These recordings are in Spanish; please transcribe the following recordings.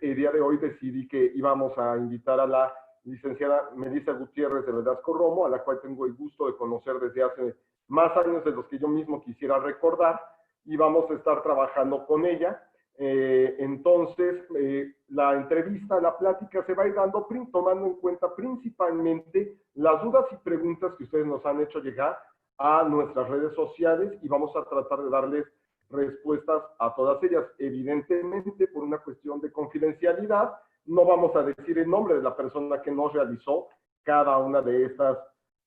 el día de hoy decidí que íbamos a invitar a la licenciada Melissa Gutiérrez de Velasco Romo, a la cual tengo el gusto de conocer desde hace más años de los que yo mismo quisiera recordar, y vamos a estar trabajando con ella. Entonces, la entrevista, la plática se va a ir dando tomando en cuenta principalmente las dudas y preguntas que ustedes nos han hecho llegar a nuestras redes sociales, y vamos a tratar de darles respuestas a todas ellas. Evidentemente, por una cuestión de confidencialidad, no vamos a decir el nombre de la persona que nos realizó cada una de estas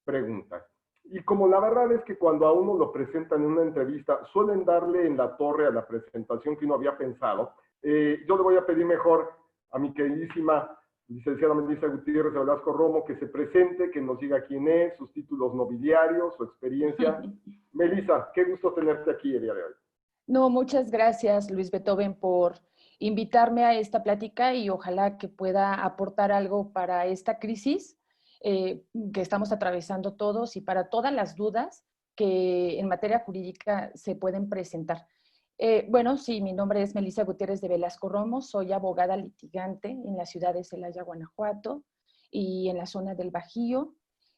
preguntas. Y como la verdad es que cuando a uno lo presentan en una entrevista, suelen darle en la torre a la presentación que uno había pensado, yo le voy a pedir mejor a mi queridísima licenciada Melissa Gutiérrez de Velasco Romo que se presente, que nos diga quién es, sus títulos nobiliarios, su experiencia. Melissa, qué gusto tenerte aquí el día de hoy. No, muchas gracias, Luis Beethoven, por invitarme a esta plática, y ojalá que pueda aportar algo para esta crisis que estamos atravesando todos, y para todas las dudas que en materia jurídica se pueden presentar. Bueno, sí, mi nombre es Melissa Gutiérrez de Velasco Romo, soy abogada litigante en la ciudad de Celaya, Guanajuato, y en la zona del Bajío.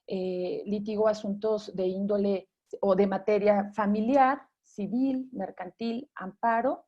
Litigo asuntos de índole o de materia familiar, civil, mercantil, amparo.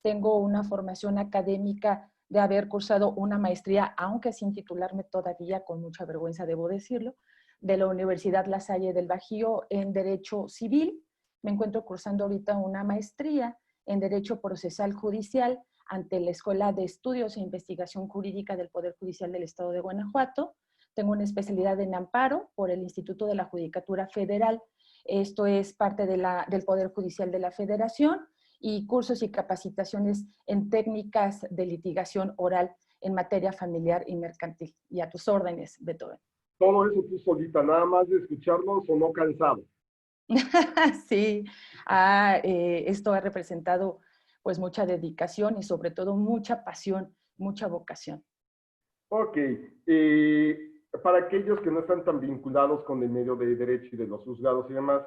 Tengo una formación académica de haber cursado una maestría, aunque sin titularme todavía, con mucha vergüenza debo decirlo, de la Universidad La Salle del Bajío en Derecho Civil. Me encuentro cursando ahorita una maestría en Derecho Procesal Judicial ante la Escuela de Estudios e Investigación Jurídica del Poder Judicial del Estado de Guanajuato. Tengo una especialidad en amparo por el Instituto de la Judicatura Federal. Esto es parte de del Poder Judicial de la Federación, y cursos y capacitaciones en técnicas de litigación oral en materia familiar y mercantil. Y a tus órdenes, Beethoven. Todo eso tú solita, nada más de escucharlo sonó cansado. Sí, esto ha representado pues mucha dedicación y sobre todo mucha pasión, mucha vocación. Ok, para aquellos que no están tan vinculados con el medio de derecho y de los juzgados y demás,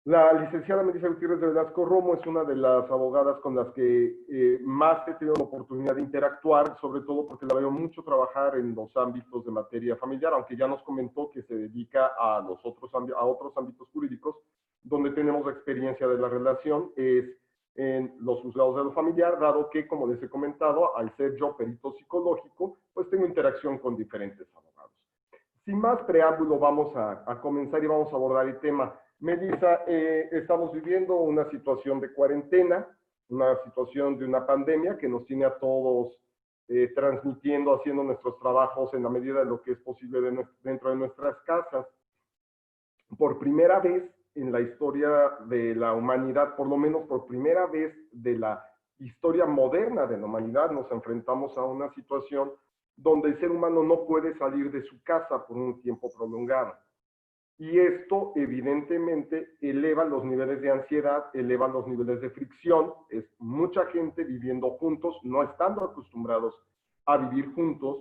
la licenciada Melissa Gutiérrez de Velasco Romo es una de las abogadas con las que más he tenido la oportunidad de interactuar, sobre todo porque la veo mucho trabajar en los ámbitos de materia familiar, aunque ya nos comentó que se dedica a otros ámbitos jurídicos, donde tenemos la experiencia de la relación, es en los juzgados de lo familiar, dado que, como les he comentado, al ser yo perito psicológico, pues tengo interacción con diferentes abogados. Sin más preámbulo, vamos a comenzar y vamos a abordar el tema. Melissa, estamos viviendo una situación de cuarentena, una situación de una pandemia que nos tiene a todos transmitiendo, haciendo nuestros trabajos en la medida de lo que es posible dentro de nuestras casas. Por primera vez en la historia de la humanidad, por lo menos por primera vez de la historia moderna de la humanidad, nos enfrentamos a una situación donde el ser humano no puede salir de su casa por un tiempo prolongado. Y esto evidentemente eleva los niveles de ansiedad, eleva los niveles de fricción, es mucha gente viviendo juntos, no estando acostumbrados a vivir juntos,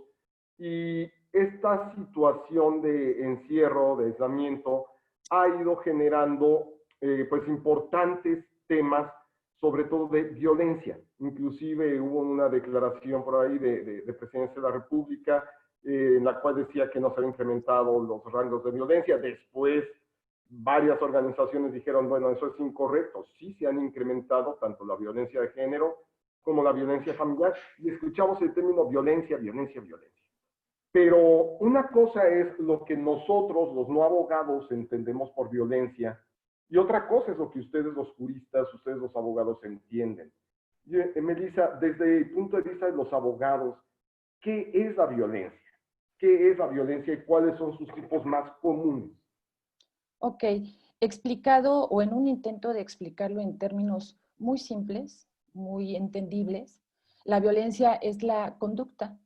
y esta situación de encierro, de aislamiento, ha ido generando pues importantes temas, sobre todo de violencia. Inclusive hubo una declaración por ahí de Presidencia de la República en la cual decía que no se habían incrementado los rangos de violencia. Después varias organizaciones dijeron, bueno, eso es incorrecto. Sí se han incrementado tanto la violencia de género como la violencia familiar, y escuchamos el término violencia, violencia, violencia. Pero una cosa es lo que nosotros, los no abogados, entendemos por violencia, y otra cosa es lo que ustedes, los juristas, ustedes, los abogados, entienden. Melissa, desde el punto de vista de los abogados, ¿qué es la violencia? ¿Qué es la violencia y cuáles son sus tipos más comunes? Ok, explicado o en un intento de explicarlo en términos muy simples, muy entendibles, la violencia es la conducta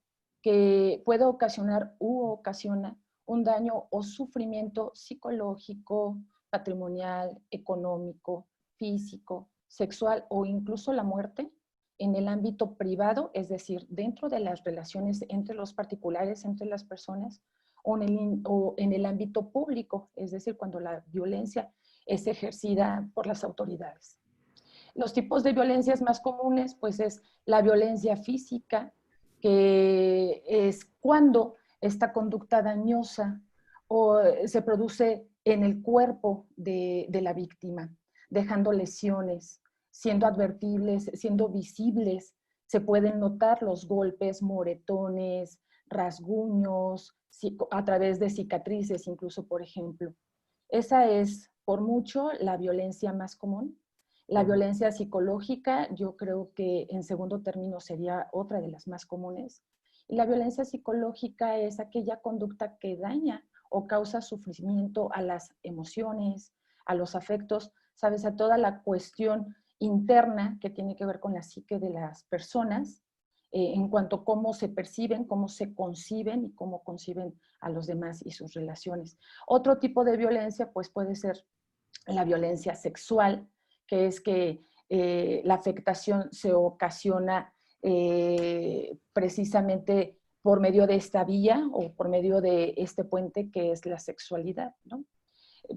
que puede ocasionar u ocasiona un daño o sufrimiento psicológico, patrimonial, económico, físico, sexual o incluso la muerte en el ámbito privado, es decir, dentro de las relaciones entre los particulares, entre las personas, o en el ámbito público, es decir, cuando la violencia es ejercida por las autoridades. Los tipos de violencias más comunes, pues es la violencia física, que es cuando esta conducta dañosa o se produce en el cuerpo de la víctima, dejando lesiones, siendo advertibles, siendo visibles. Se pueden notar los golpes, moretones, rasguños, a través de cicatrices incluso, por ejemplo. Esa es, por mucho, la violencia más común. La violencia psicológica, yo creo que en segundo término sería otra de las más comunes. Y la violencia psicológica es aquella conducta que daña o causa sufrimiento a las emociones, a los afectos, sabes, a toda la cuestión interna que tiene que ver con la psique de las personas, en cuanto a cómo se perciben, cómo se conciben y cómo conciben a los demás y sus relaciones. Otro tipo de violencia, pues puede ser la violencia sexual, que es que la afectación se ocasiona precisamente por medio de esta vía o por medio de este puente que es la sexualidad, ¿no?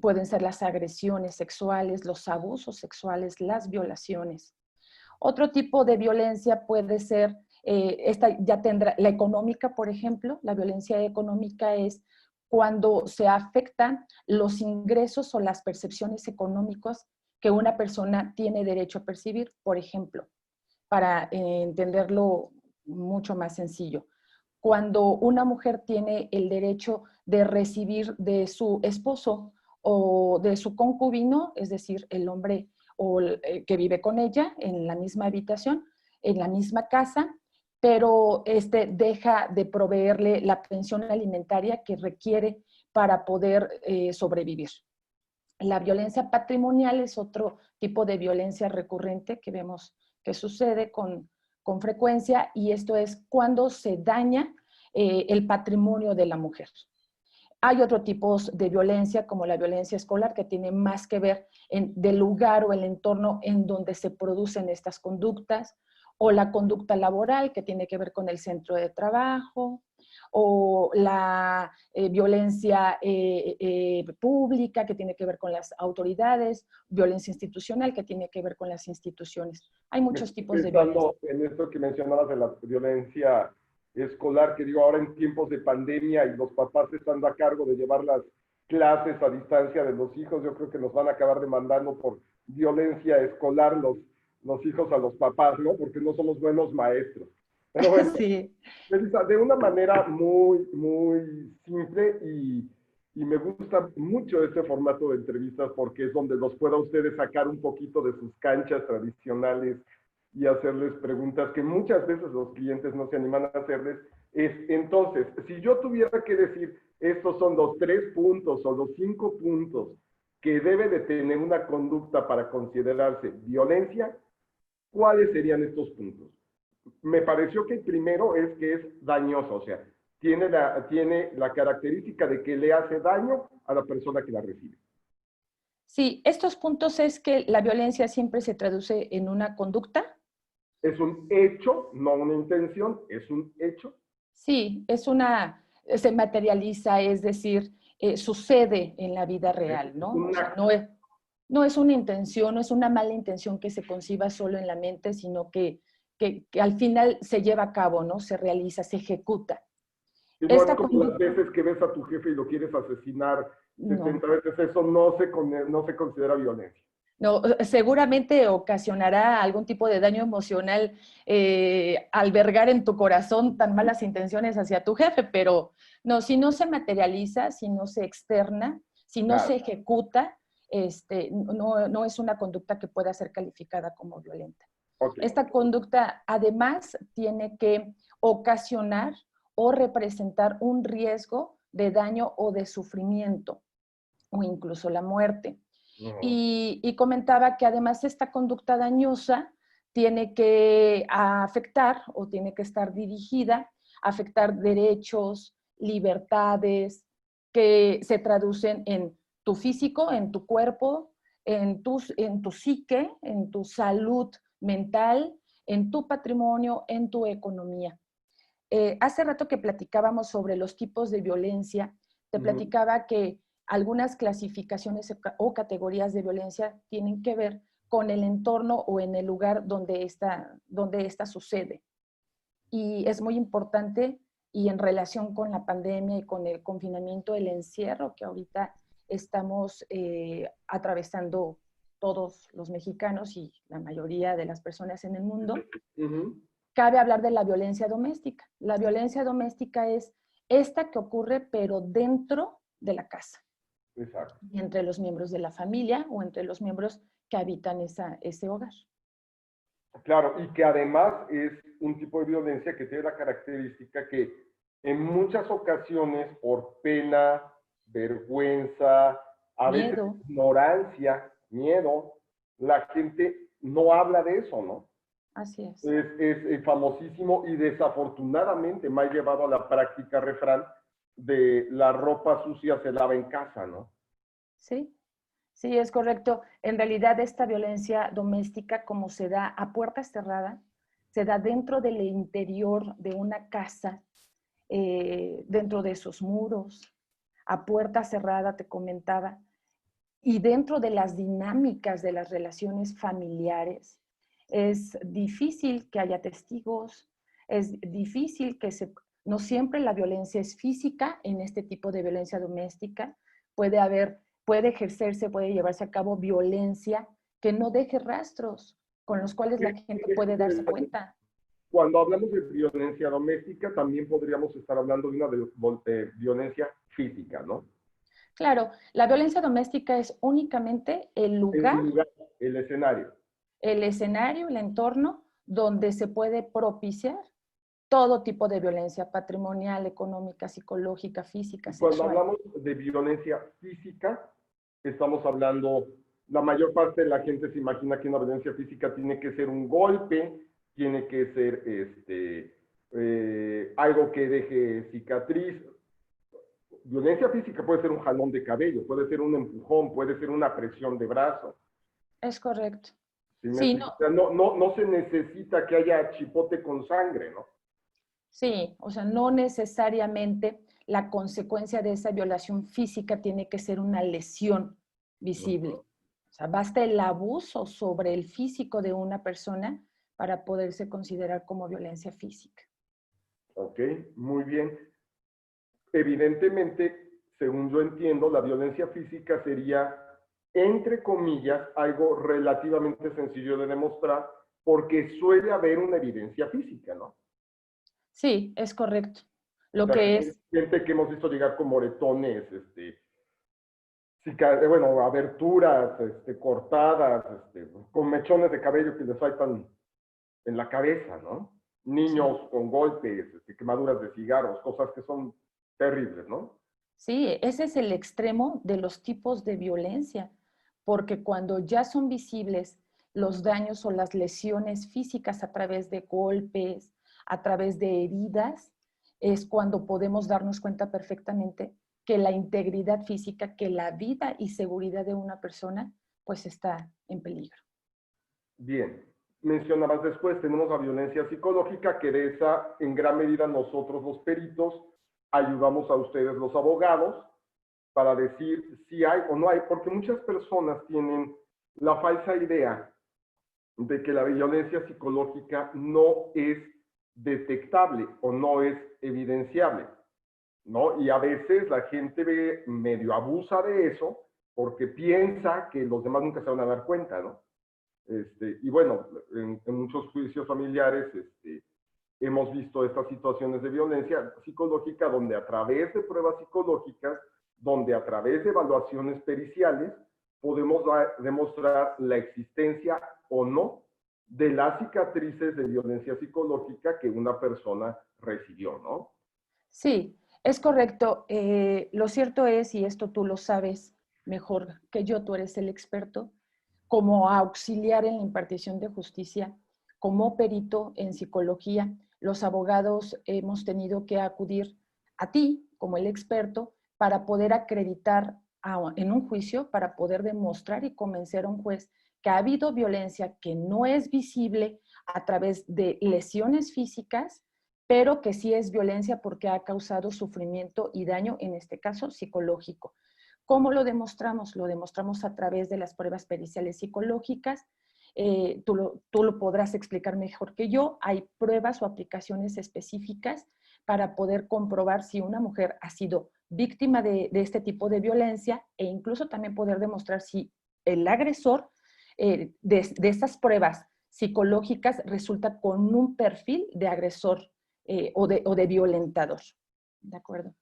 Pueden ser las agresiones sexuales, los abusos sexuales, las violaciones. Otro tipo de violencia puede ser, esta ya tendrá, la económica, por ejemplo. La violencia económica es cuando se afectan los ingresos o las percepciones económicas que una persona tiene derecho a percibir, por ejemplo, para entenderlo mucho más sencillo. Cuando una mujer tiene el derecho de recibir de su esposo o de su concubino, es decir, el hombre o que vive con ella en la misma habitación, en la misma casa, pero deja de proveerle la pensión alimentaria que requiere para poder sobrevivir. La violencia patrimonial es otro tipo de violencia recurrente que vemos que sucede con frecuencia, y esto es cuando se daña el patrimonio de la mujer. Hay otros tipos de violencia, como la violencia escolar, que tiene más que ver del lugar o el entorno en donde se producen estas conductas, o la conducta laboral, que tiene que ver con el centro de trabajo, o la violencia pública, que tiene que ver con las autoridades, violencia institucional, que tiene que ver con las instituciones. Hay muchos tipos de violencia. En esto que mencionabas de la violencia escolar, que digo, ahora en tiempos de pandemia y los papás estando a cargo de llevar las clases a distancia de los hijos, yo creo que nos van a acabar demandando por violencia escolar los hijos a los papás, ¿no? Porque no somos buenos maestros. Pero bueno, sí. Melissa, de una manera muy simple y me gusta mucho este formato de entrevistas porque es donde los pueda ustedes sacar un poquito de sus canchas tradicionales y hacerles preguntas que muchas veces los clientes no se animan a hacerles. Entonces, si yo tuviera que decir, estos son los 3 puntos o los 5 puntos que debe de tener una conducta para considerarse violencia, ¿cuáles serían estos puntos? Me pareció que el primero es que es dañoso, o sea, tiene la característica de que le hace daño a la persona que la recibe. Sí, estos puntos es que la violencia siempre se traduce en una conducta. Es un hecho, no una intención, es un hecho. Sí, se materializa, es decir, sucede en la vida real, ¿no? O sea, no es una intención, no es una mala intención que se conciba solo en la mente, sino que al final se lleva a cabo, ¿no? Se realiza, se ejecuta. Y no es como las veces que ves a tu jefe y lo quieres asesinar 70 veces, eso no se considera violencia. No, seguramente ocasionará algún tipo de daño emocional albergar en tu corazón tan malas intenciones hacia tu jefe, pero no, si no se materializa, si no se externa, si no se ejecuta, no es una conducta que pueda ser calificada como violenta. Okay. Esta conducta además tiene que ocasionar o representar un riesgo de daño o de sufrimiento o incluso la muerte. Y comentaba que además esta conducta dañosa tiene que afectar o tiene que estar dirigida a afectar derechos, libertades, que se traducen en tu físico, en tu cuerpo, en tu psique, en tu salud mental, en tu patrimonio, en tu economía. Hace rato que platicábamos sobre los tipos de violencia, te platicaba que algunas clasificaciones o categorías de violencia tienen que ver con el entorno o en el lugar donde esta sucede. Y es muy importante, y en relación con la pandemia y con el confinamiento, el encierro que ahorita estamos atravesando todos los mexicanos y la mayoría de las personas en el mundo, cabe hablar de la violencia doméstica. La violencia doméstica es esta que ocurre, pero dentro de la casa. Exacto. Entre los miembros de la familia o entre los miembros que habitan ese hogar. Claro, y que además es un tipo de violencia que tiene la característica que en muchas ocasiones, por pena, vergüenza, a veces Miedo. ignorancia, miedo, la gente no habla de eso, ¿no? Así es. Es famosísimo y desafortunadamente me ha llevado a la práctica refrán de la ropa sucia se lava en casa, ¿no? Sí, sí, es correcto. En realidad esta violencia doméstica, como se da a puertas cerradas, se da dentro del interior de una casa, dentro de esos muros, a puerta cerrada, te comentaba, y dentro de las dinámicas de las relaciones familiares. Es difícil que haya testigos, es difícil que no siempre la violencia es física en este tipo de violencia doméstica. Puede ejercerse, puede llevarse a cabo violencia que no deje rastros con los cuales la gente puede darse cuenta. Cuando hablamos de violencia doméstica, también podríamos estar hablando de una violencia física, ¿no? Claro, la violencia doméstica es únicamente el lugar, el escenario. El escenario, el entorno donde se puede propiciar todo tipo de violencia patrimonial, económica, psicológica, física, Y cuando sexual. hablamos de violencia física, estamos hablando, la mayor parte de la gente se imagina que una violencia física tiene que ser un golpe, tiene que ser algo que deje cicatriz. Violencia física puede ser un jalón de cabello, puede ser un empujón, puede ser una presión de brazo. Es correcto. Sí, no se necesita que haya chipote con sangre, ¿no? Sí, o sea, no necesariamente la consecuencia de esa violación física tiene que ser una lesión visible. O sea, basta el abuso sobre el físico de una persona para poderse considerar como violencia física. Ok, muy bien. Evidentemente, según yo entiendo, la violencia física sería, entre comillas, algo relativamente sencillo de demostrar porque suele haber una evidencia física, ¿no? Sí, es correcto. O Lo sea, que es gente que hemos visto llegar con moretones, bueno, aberturas, cortadas, con mechones de cabello que les faltan en la cabeza, ¿no? Niños con golpes, quemaduras de cigarros, cosas que son terribles, ¿no? Sí, ese es el extremo de los tipos de violencia, porque cuando ya son visibles los daños o las lesiones físicas a través de golpes, a través de heridas, es cuando podemos darnos cuenta perfectamente que la integridad física, que la vida y seguridad de una persona, pues está en peligro. Bien, mencionabas después, tenemos la violencia psicológica, que de esa, en gran medida, nosotros los peritos ayudamos a ustedes los abogados para decir si hay o no hay, porque muchas personas tienen la falsa idea de que la violencia psicológica no es detectable o no es evidenciable, ¿no? Y a veces la gente medio abusa de eso porque piensa que los demás nunca se van a dar cuenta, ¿no? Y bueno, en muchos juicios familiares hemos visto estas situaciones de violencia psicológica donde a través de pruebas psicológicas, donde a través de evaluaciones periciales, podemos demostrar la existencia o no de las cicatrices de violencia psicológica que una persona recibió, ¿no? Sí, es correcto. Lo cierto es, y esto tú lo sabes mejor que yo, tú eres el experto, como auxiliar en la impartición de justicia, como perito en psicología, los abogados hemos tenido que acudir a ti como el experto para poder acreditar en un juicio, para poder demostrar y convencer a un juez que ha habido violencia que no es visible a través de lesiones físicas, pero que sí es violencia porque ha causado sufrimiento y daño, en este caso psicológico. ¿Cómo lo demostramos? Lo demostramos a través de las pruebas periciales psicológicas, tú lo podrás explicar mejor que yo. Hay pruebas o aplicaciones específicas para poder comprobar si una mujer ha sido víctima de este tipo de violencia e incluso también poder demostrar si el agresor de estas pruebas psicológicas resulta con un perfil de agresor o de violentador. ¿De acuerdo?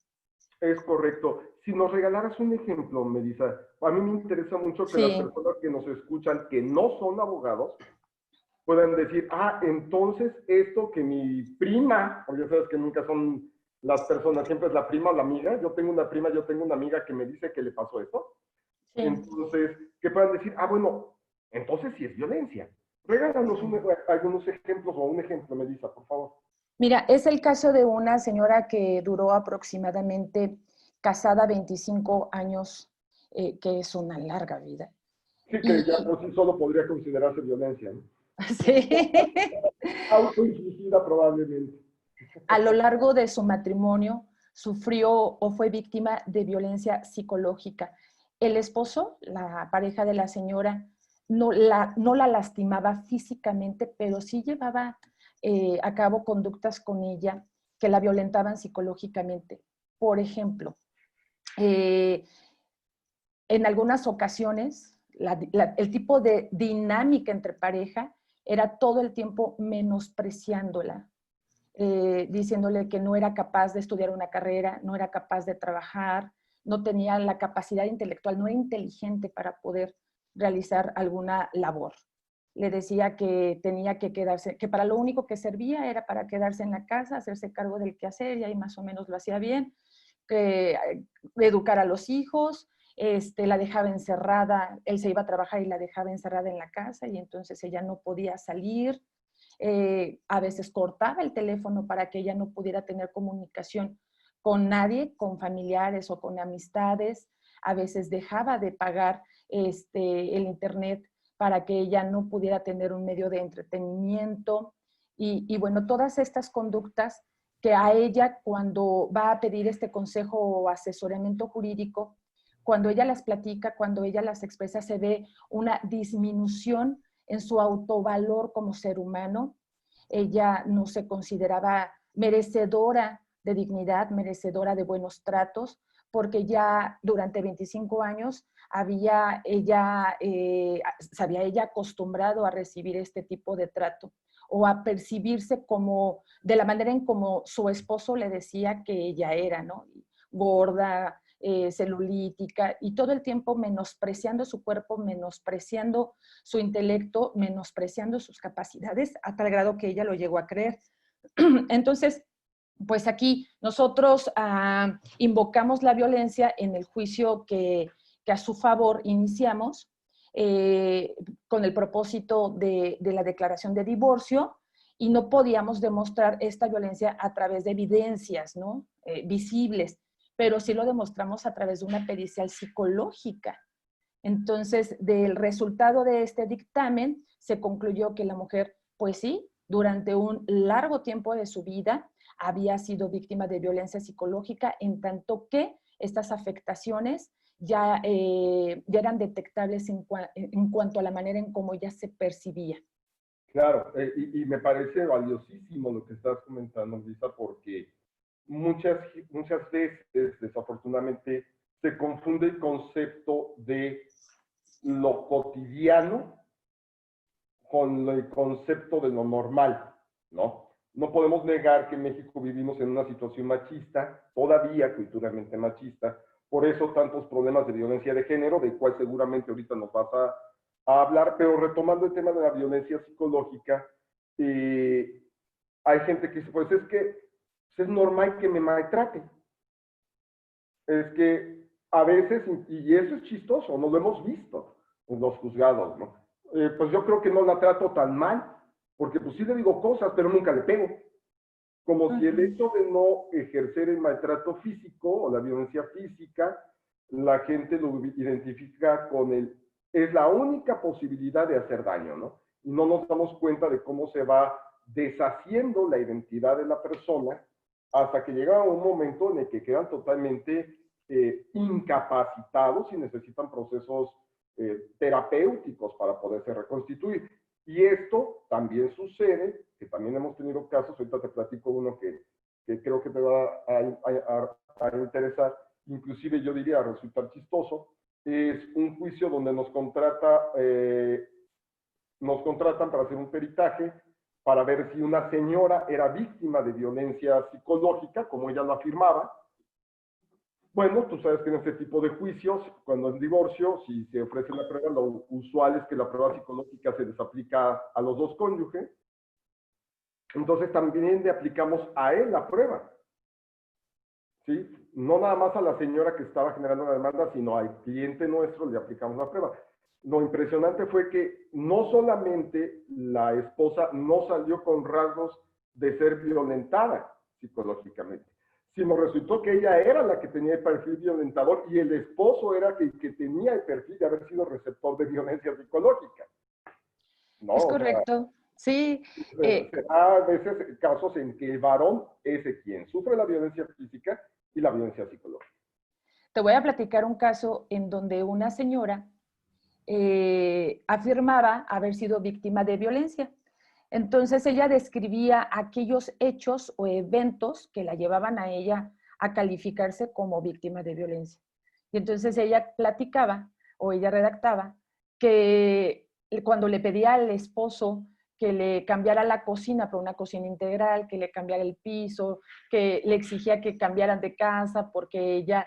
Es correcto. Si nos regalaras un ejemplo, Melissa, a mí me interesa mucho que las Sí. personas que nos escuchan, que no son abogados, puedan decir, ah, entonces esto que mi prima, porque ya sabes que nunca son las personas, siempre es la prima o la amiga, yo tengo una prima, yo tengo una amiga que me dice que le pasó esto, Sí. entonces, que puedan decir, ah, bueno, entonces sí es violencia. Regálanos algunos ejemplos o un ejemplo, Melissa, por favor. Mira, es el caso de una señora que duró aproximadamente casada 25 años, que es una larga vida. Sí, que ya Y por sí solo podría considerarse violencia, ¿no? sí, Autoinfligida probablemente. a lo largo de su matrimonio sufrió o fue víctima de violencia psicológica. El esposo, la pareja de la señora, no la lastimaba físicamente, pero sí llevaba a cabo conductas con ella que la violentaban psicológicamente. Por ejemplo, en algunas ocasiones, el tipo de dinámica entre pareja era todo el tiempo menospreciándola, diciéndole que no era capaz de estudiar una carrera, no era capaz de trabajar, no tenía la capacidad intelectual, no era inteligente para poder realizar alguna labor. Le decía que tenía que quedarse, que para lo único que servía era para quedarse en la casa, hacerse cargo del quehacer, y ahí más o menos lo hacía bien, que educar a los hijos, la dejaba encerrada, él se iba a trabajar y la dejaba encerrada en la casa y entonces ella no podía salir. A veces cortaba el teléfono para que ella no pudiera tener comunicación con nadie, con familiares o con amistades. A veces dejaba de pagar el internet para que ella no pudiera tener un medio de entretenimiento. Y bueno, todas estas conductas que a ella, cuando va a pedir este consejo o asesoramiento jurídico, cuando ella las platica, cuando ella las expresa, se ve una disminución en su autovalor como ser humano. Ella no se consideraba merecedora de dignidad, merecedora de buenos tratos, porque ya durante 25 años se había ella acostumbrado a recibir este tipo de trato o a percibirse como, de la manera en como su esposo le decía que ella era, ¿no? Gorda, celulítica, y todo el tiempo menospreciando su cuerpo, menospreciando su intelecto, menospreciando sus capacidades, a tal grado que ella lo llegó a creer. Entonces, pues aquí nosotros invocamos la violencia en el juicio que a su favor iniciamos, con el propósito de la declaración de divorcio, y no podíamos demostrar esta violencia a través de evidencias, ¿no? Visibles, pero sí lo demostramos a través de una pericial psicológica. Entonces, del resultado de este dictamen, se concluyó que la mujer, pues sí, durante un largo tiempo de su vida había sido víctima de violencia psicológica, en tanto que estas afectaciones ya eran detectables en cuanto a la manera en cómo ella se percibía. Claro, y me parece valiosísimo lo que estás comentando, Lisa, porque muchas veces, desafortunadamente, se confunde el concepto de lo cotidiano con el concepto de lo normal, ¿no? No podemos negar que en México vivimos en una situación machista, todavía culturalmente machista, por eso tantos problemas de violencia de género, del cual seguramente ahorita nos vas a hablar, pero retomando el tema de la violencia psicológica, hay gente que dice, pues es que es normal que me maltrate. Es que a veces, y eso es chistoso, no lo hemos visto en los juzgados, ¿no? Pues yo creo que no la trato tan mal, porque pues sí le digo cosas, pero nunca le pego. Como si el hecho de no ejercer el maltrato físico o la violencia física, la gente lo identifica con es la única posibilidad de hacer daño, ¿no? Y no nos damos cuenta de cómo se va deshaciendo la identidad de la persona hasta que llega un momento en el que quedan totalmente incapacitados y necesitan procesos terapéuticos para poderse reconstituir. Y esto también sucede, que también hemos tenido casos, ahorita te platico uno que creo que te va a interesar, inclusive yo diría a resultar chistoso, es un juicio donde nos contratan para hacer un peritaje para ver si una señora era víctima de violencia psicológica, como ella lo afirmaba. Bueno, tú sabes que en este tipo de juicios, cuando es divorcio, si se ofrece la prueba, lo usual es que la prueba psicológica se les aplica a los dos cónyuges. Entonces también le aplicamos a él la prueba, ¿sí? No nada más a la señora que estaba generando la demanda, sino al cliente nuestro le aplicamos la prueba. Lo impresionante fue que no solamente la esposa no salió con rasgos de ser violentada psicológicamente, sino resultó que ella era la que tenía el perfil violentador y el esposo era el que tenía el perfil de haber sido receptor de violencia psicológica. No, Es o sea, correcto. Sí, se da a veces casos en que el varón es el quien sufre la violencia física y la violencia psicológica. te voy a platicar un caso en donde una señora afirmaba haber sido víctima de violencia. Entonces ella describía aquellos hechos o eventos que la llevaban a ella a calificarse como víctima de violencia. Y entonces ella platicaba o ella redactaba que cuando le pedía al esposo que le cambiara la cocina por una cocina integral, que le cambiara el piso, que le exigía que cambiaran de casa porque ella,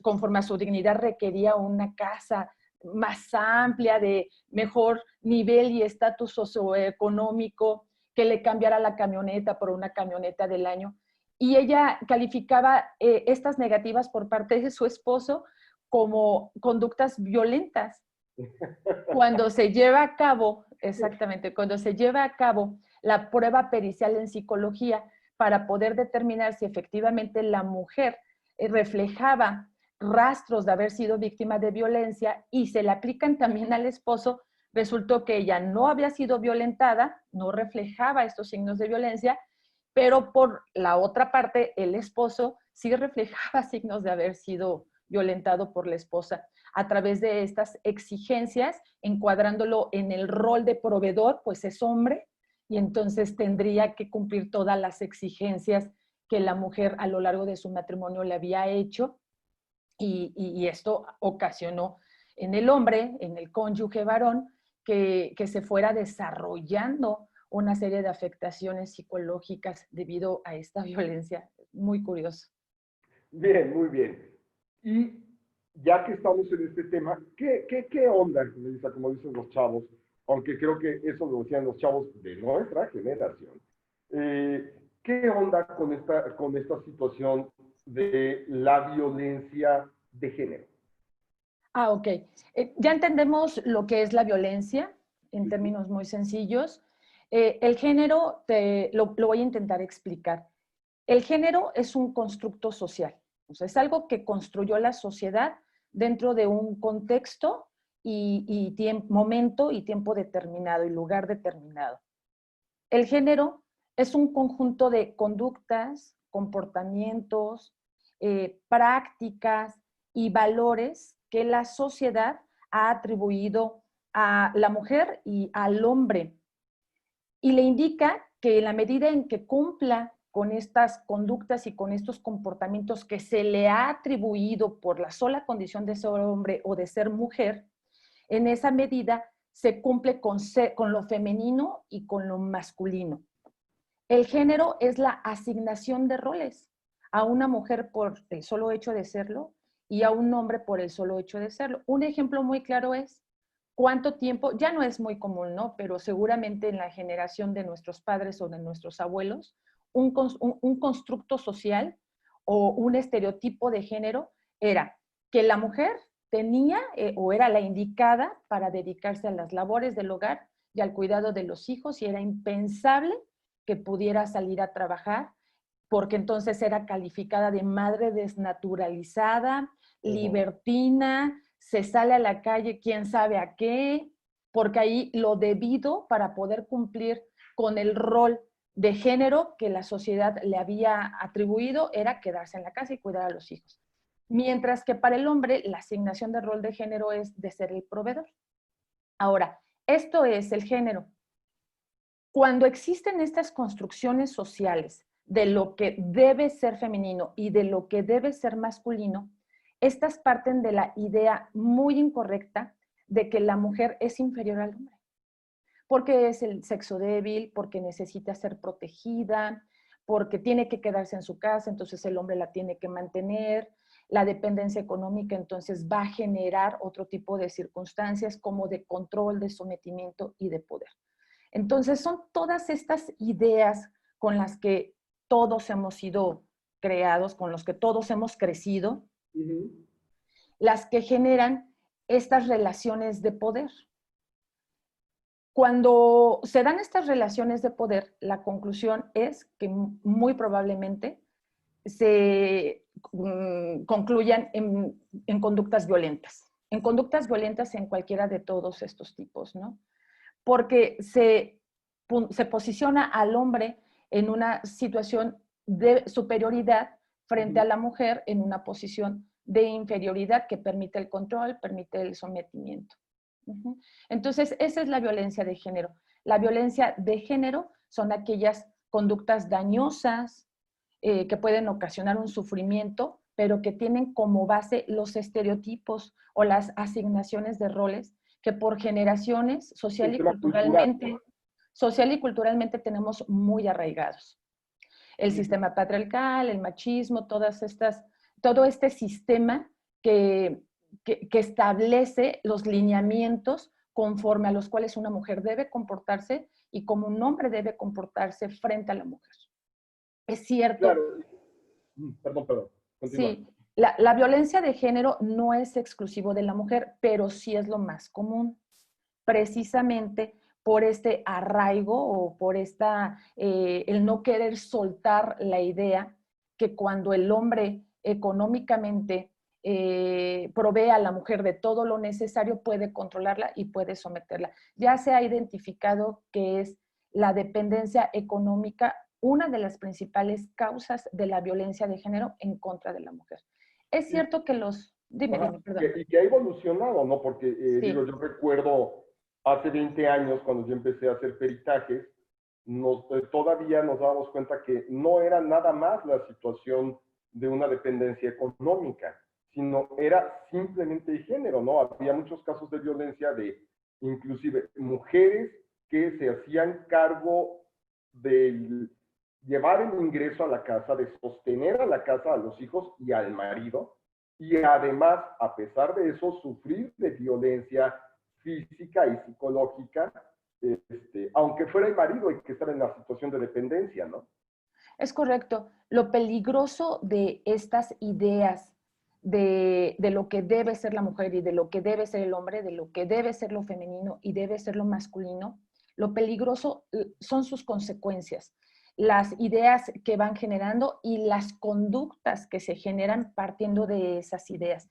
conforme a su dignidad, requería una casa más amplia, de mejor nivel y estatus socioeconómico, que le cambiara la camioneta por una camioneta del año. Y ella calificaba estas negativas por parte de su esposo como conductas violentas. Cuando se lleva a cabo, exactamente, cuando se lleva a cabo la prueba pericial en psicología para poder determinar si efectivamente la mujer reflejaba rastros de haber sido víctima de violencia y se le aplican también al esposo, resultó que ella no había sido violentada, no reflejaba estos signos de violencia, pero por la otra parte, el esposo sí reflejaba signos de haber sido violentado por la esposa a través de estas exigencias, encuadrándolo en el rol de proveedor, pues es hombre, y entonces tendría que cumplir todas las exigencias que la mujer a lo largo de su matrimonio le había hecho, y esto ocasionó en el hombre, en el cónyuge varón, que se fuera desarrollando una serie de afectaciones psicológicas debido a esta violencia. Muy curioso. Bien, muy bien. Y ya que estamos en este tema, ¿qué onda, Melissa, como dicen los chavos? Aunque creo que eso lo decían los chavos de nuestra generación. ¿Qué onda con esta situación de la violencia de género? Ah, ok. Ya entendemos lo que es la violencia en Sí, sí. términos muy sencillos. El género, lo voy a intentar explicar. El género es un constructo social, o sea, es algo que construyó la sociedad dentro de un contexto y momento y tiempo determinado y lugar determinado. El género es un conjunto de conductas, comportamientos, prácticas y valores que la sociedad ha atribuido a la mujer y al hombre, y le indica que en la medida en que cumpla con estas conductas y con estos comportamientos que se le ha atribuido por la sola condición de ser hombre o de ser mujer, en esa medida se cumple con lo femenino y con lo masculino. El género es la asignación de roles a una mujer por el solo hecho de serlo y a un hombre por el solo hecho de serlo. Un ejemplo muy claro es cuánto tiempo, ya no es muy común, ¿no? Pero seguramente en la generación de nuestros padres o de nuestros abuelos, un constructo social o un estereotipo de género era que la mujer tenía o era la indicada para dedicarse a las labores del hogar y al cuidado de los hijos, y era impensable que pudiera salir a trabajar, porque entonces era calificada de madre desnaturalizada, libertina, se sale a la calle quién sabe a qué, porque ahí lo debido para poder cumplir con el rol de género que la sociedad le había atribuido era quedarse en la casa y cuidar a los hijos. Mientras que para el hombre la asignación de rol de género es de ser el proveedor. Ahora, Esto es el género. Cuando existen estas construcciones sociales de lo que debe ser femenino y de lo que debe ser masculino, estas parten de la idea muy incorrecta de que la mujer es inferior al hombre, porque es el sexo débil, porque necesita ser protegida, porque tiene que quedarse en su casa, entonces el hombre la tiene que mantener, la dependencia económica entonces va a generar otro tipo de circunstancias como de control, de sometimiento y de poder. Entonces son todas estas ideas con las que todos hemos sido creados, con los que todos hemos crecido, las que generan estas relaciones de poder. Cuando se dan estas relaciones de poder, la conclusión es que muy probablemente se concluyan en conductas violentas. En conductas violentas en cualquiera de todos estos tipos, ¿no? Porque se posiciona al hombre en una situación de superioridad frente a la mujer en una posición de inferioridad que permite el control, permite el sometimiento. Entonces, esa es la violencia de género. La violencia de género son aquellas conductas dañosas que pueden ocasionar un sufrimiento, pero que tienen como base los estereotipos o las asignaciones de roles que por generaciones social y culturalmente tenemos muy arraigados. El sistema patriarcal, el machismo, todo este sistema que establece los lineamientos conforme a los cuales una mujer debe comportarse y como un hombre debe comportarse frente a la mujer. Es cierto. Claro. Perdón. Continúa. Sí, la violencia de género no es exclusivo de la mujer, pero sí es lo más común, precisamente por este arraigo o por el no querer soltar la idea que cuando el hombre económicamente provee a la mujer de todo lo necesario, puede controlarla y puede someterla. Ya se ha identificado que es la dependencia económica una de las principales causas de la violencia de género en contra de la mujer. Es cierto que Dime, perdón. Y que ha evolucionado, ¿no? Porque, sí. yo recuerdo hace 20 años, cuando yo empecé a hacer peritajes, todavía nos dábamos cuenta que no era nada más la situación de una dependencia económica, sino era simplemente de género, ¿no? Había muchos casos de violencia de, inclusive, mujeres que se hacían cargo de llevar el ingreso a la casa, de sostener a la casa, a los hijos y al marido, y además, a pesar de eso, sufrir de violencia física y psicológica, aunque fuera el marido y que estar en la situación de dependencia, ¿no? Es correcto. Lo peligroso de estas ideas de lo que debe ser la mujer y de lo que debe ser el hombre, de lo que debe ser lo femenino y debe ser lo masculino, lo peligroso son sus consecuencias, las ideas que van generando y las conductas que se generan partiendo de esas ideas.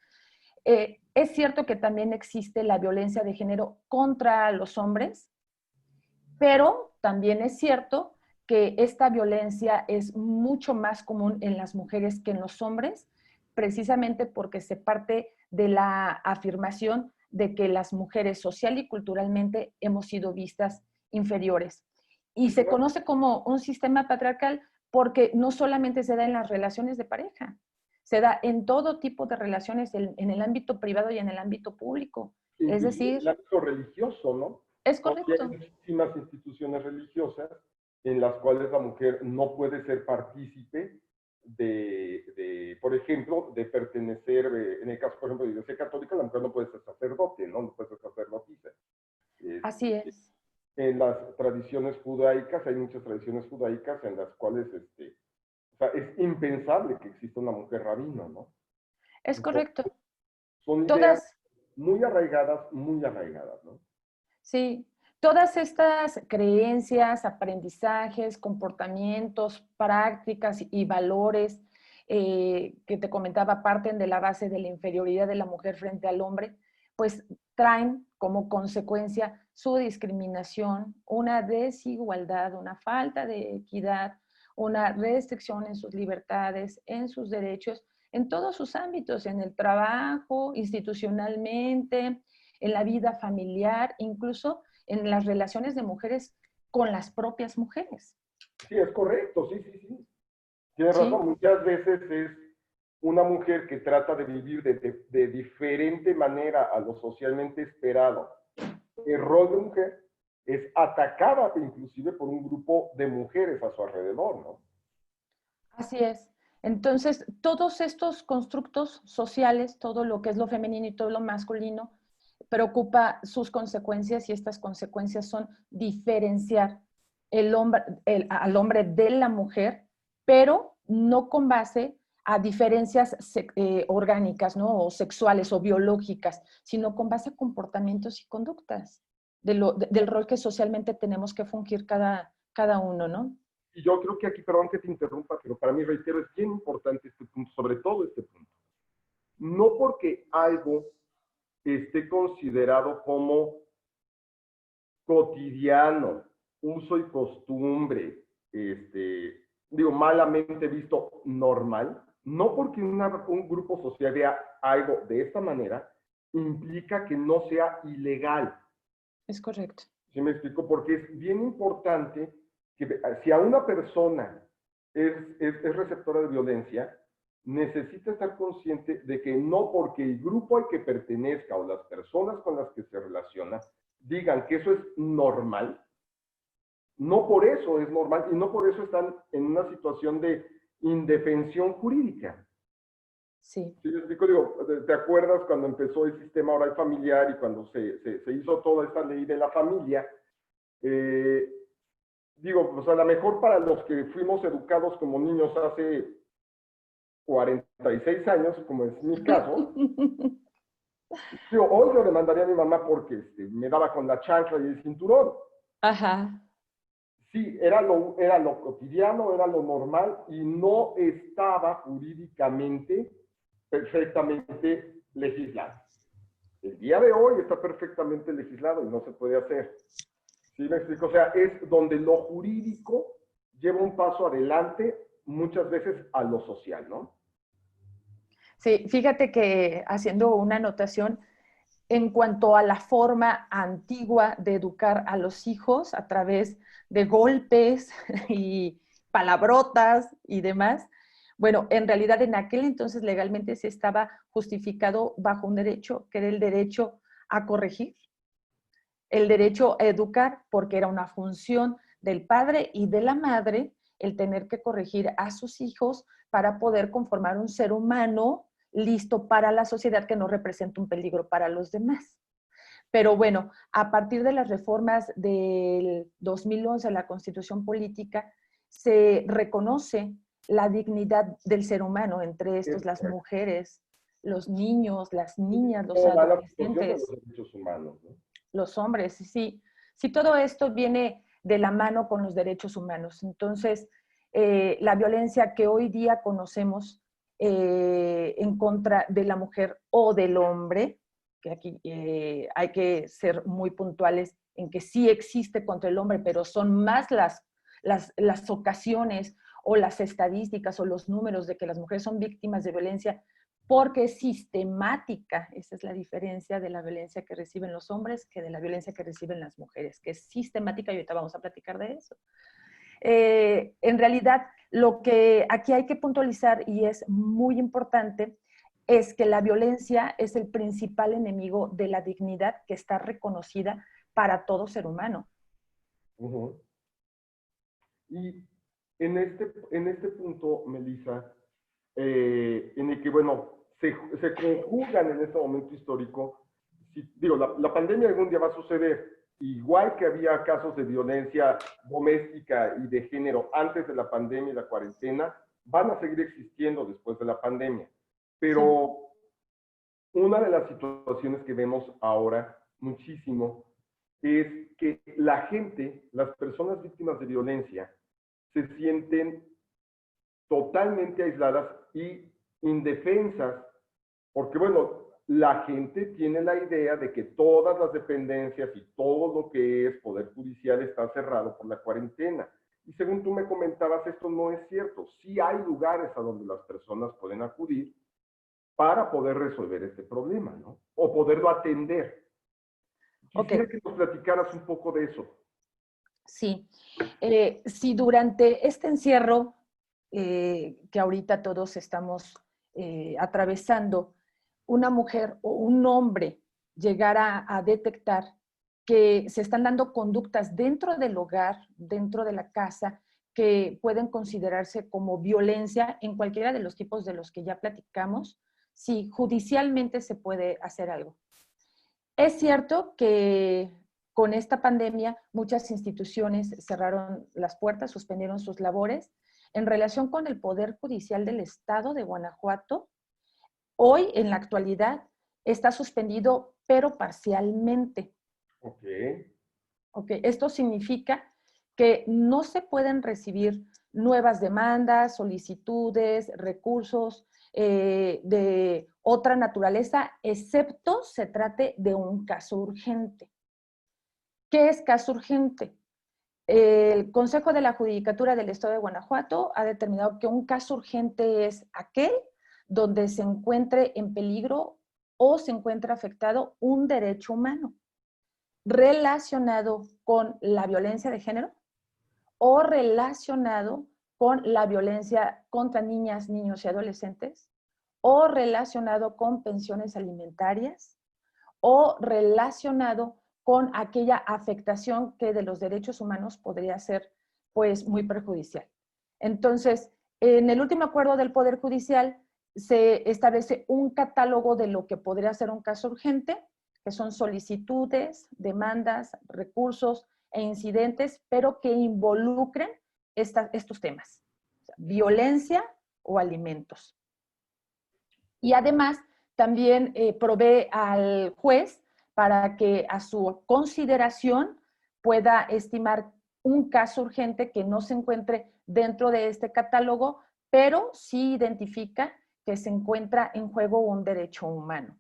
Es cierto que también existe la violencia de género contra los hombres, pero también es cierto que esta violencia es mucho más común en las mujeres que en los hombres, precisamente porque se parte de la afirmación de que las mujeres social y culturalmente hemos sido vistas inferiores. Y se conoce como un sistema patriarcal porque no solamente se da en las relaciones de pareja, se da en todo tipo de relaciones, en el ámbito privado y en el ámbito público. Es decir, el ámbito religioso, ¿no? Es correcto. Hay muchísimas instituciones religiosas en las cuales la mujer no puede ser partícipe por ejemplo, de pertenecer, en el caso, por ejemplo, de la Iglesia Católica, la mujer no puede ser sacerdote, ¿no? No puede ser sacerdotisa. Así es. En las tradiciones judaicas, hay muchas tradiciones judaicas en las cuales, o sea, es impensable que exista una mujer rabino, ¿no? Es correcto. Son ideas muy arraigadas, ¿no? Sí, todas estas creencias, aprendizajes, comportamientos, prácticas y valores que te comentaba parten de la base de la inferioridad de la mujer frente al hombre, pues traen como consecuencia su discriminación, una desigualdad, una falta de equidad, una restricción en sus libertades, en sus derechos, en todos sus ámbitos, en el trabajo, institucionalmente, en la vida familiar, incluso en las relaciones de mujeres con las propias mujeres. Sí, es correcto, sí, sí, sí. Tienes Sí, razón, muchas veces es una mujer que trata de vivir de diferente manera a lo socialmente esperado. El rol de mujer es atacada inclusive por un grupo de mujeres a su alrededor, ¿no? así es. Entonces, todos estos constructos sociales, todo lo que es lo femenino y todo lo masculino, preocupa sus consecuencias y estas consecuencias son diferenciar al hombre de la mujer, pero no con base a diferencias orgánicas, ¿no? O sexuales o biológicas, sino con base a comportamientos y conductas del rol que socialmente tenemos que fungir cada uno, ¿no? Y yo creo que aquí, perdón que te interrumpa, pero para mí, reitero, es bien importante este punto, sobre todo este punto. No porque algo esté considerado como cotidiano, uso y costumbre, digo, malamente visto normal, no porque un grupo social vea algo de esta manera, implica que no sea ilegal. Es correcto. ¿Sí me explico? Porque es bien importante que si a una persona es receptora de violencia, necesita estar consciente de que no porque el grupo al que pertenezca o las personas con las que se relaciona digan que eso es normal, no por eso es normal y no por eso están en una situación de indefensión jurídica. Sí. ¿Sí me explico? Digo, ¿te acuerdas cuando empezó el sistema oral familiar y cuando se hizo toda esta ley de la familia? Eh, digo, pues a lo mejor para los que fuimos educados como niños hace 46 años, como es mi caso, digo, hoy yo demandaría a mi mamá porque me daba con la chancla y el cinturón. Ajá. Sí, era lo cotidiano, era lo normal y no estaba jurídicamente perfectamente legislado. El día de hoy está perfectamente legislado y no se puede hacer. ¿Sí me explico? O sea, es donde lo jurídico lleva un paso adelante muchas veces a lo social, ¿no? Sí, fíjate que haciendo una anotación en cuanto a la forma antigua de educar a los hijos a través de golpes y palabrotas y demás, bueno, en realidad en aquel entonces legalmente se estaba justificado bajo un derecho, que era el derecho a corregir, el derecho a educar, porque era una función del padre y de la madre el tener que corregir a sus hijos para poder conformar un ser humano listo para la sociedad que no representa un peligro para los demás. Pero bueno, a partir de las reformas del 2011 a la Constitución Política, se reconoce la dignidad del ser humano, entre estos las mujeres, los niños, las niñas, los ¿Cómo va la situación de los adolescentes, derechos humanos, ¿no? los hombres, sí, sí, todo esto viene de la mano con los derechos humanos. Entonces, la violencia que hoy día conocemos en contra de la mujer o del hombre, que aquí hay que ser muy puntuales en que sí existe contra el hombre, pero son más las ocasiones o las estadísticas o los números de que las mujeres son víctimas de violencia porque es sistemática. Esa es la diferencia de la violencia que reciben los hombres que de la violencia que reciben las mujeres, que es sistemática y ahorita vamos a platicar de eso. En realidad, lo que aquí hay que puntualizar y es muy importante es que la violencia es el principal enemigo de la dignidad que está reconocida para todo ser humano. Uh-huh. Y en este punto, Melissa, en el que, bueno, se conjugan en este momento histórico, digo, la pandemia algún día va a suceder, igual que había casos de violencia doméstica y de género antes de la pandemia y la cuarentena, van a seguir existiendo después de la pandemia. Pero una de las situaciones que vemos ahora muchísimo es que la gente, las personas víctimas de violencia, se sienten totalmente aisladas y indefensas, porque bueno, la gente tiene la idea de que todas las dependencias y todo lo que es poder judicial está cerrado por la cuarentena. Y según tú me comentabas, esto no es cierto. Sí hay lugares a donde las personas pueden acudir para poder resolver este problema, ¿no? O poderlo atender. Ok, Quisiera que nos platicaras un poco de eso. sí. Si durante este encierro que ahorita todos estamos atravesando, una mujer o un hombre llegara a detectar que se están dando conductas dentro del hogar, dentro de la casa, que pueden considerarse como violencia en cualquiera de los tipos de los que ya platicamos, sí, judicialmente se puede hacer algo. Es cierto que con esta pandemia muchas instituciones cerraron las puertas, suspendieron sus labores. En relación con el Poder Judicial del Estado de Guanajuato, hoy, en la actualidad, está suspendido, pero parcialmente. Ok. Okay. Esto significa que no se pueden recibir nuevas demandas, solicitudes, recursos de otra naturaleza, excepto se trate de un caso urgente. ¿Qué es caso urgente? El Consejo de la Judicatura del Estado de Guanajuato ha determinado que un caso urgente es aquel donde se encuentre en peligro o se encuentre afectado un derecho humano relacionado con la violencia de género o relacionado con la violencia contra niñas, niños y adolescentes o relacionado con pensiones alimentarias o relacionado con aquella afectación que de los derechos humanos podría ser pues muy perjudicial. Entonces, en el último acuerdo del Poder Judicial se establece un catálogo de lo que podría ser un caso urgente, que son solicitudes, demandas, recursos e incidentes, pero que involucren estos temas, violencia o alimentos. Y además, también provee al juez para que a su consideración pueda estimar un caso urgente que no se encuentre dentro de este catálogo, pero sí identifica que se encuentra en juego un derecho humano.